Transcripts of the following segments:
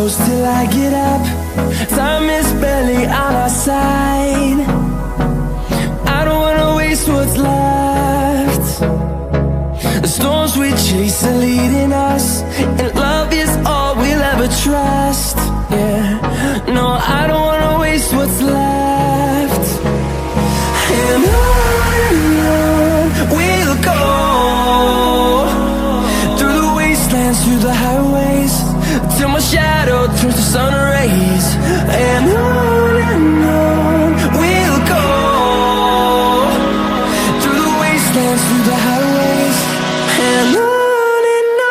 close till I get up. Time is barely on our side. I don't wanna waste what's left. The storms we chase are leading us, and love is all we'll ever trust. Yeah, no, I don't wanna waste what's left. And on we'll go, through the wastelands, through the highways, till my shadow turns to sun rays. And on we'll go, through the wastelands, through the highways, and on we'll go.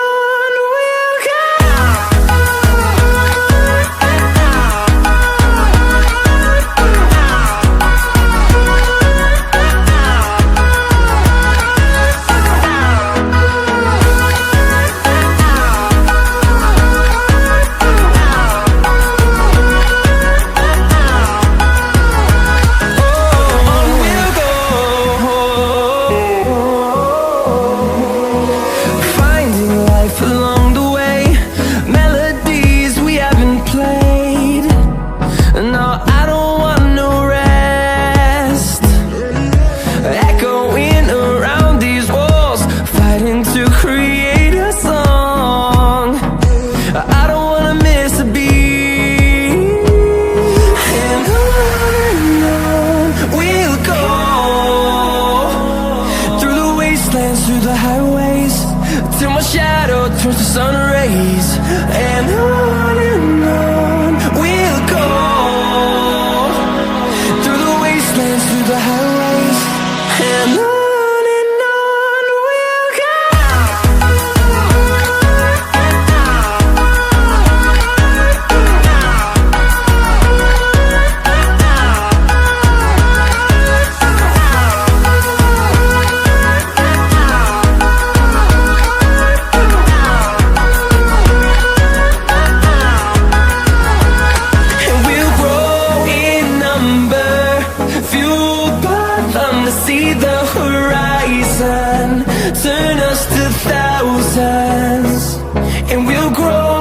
Through the highways, till my shadow turns to sun rays. And on we'll go, through the wastelands, through the highways, and on we'll go. See the horizon turn us to thousands, and we'll grow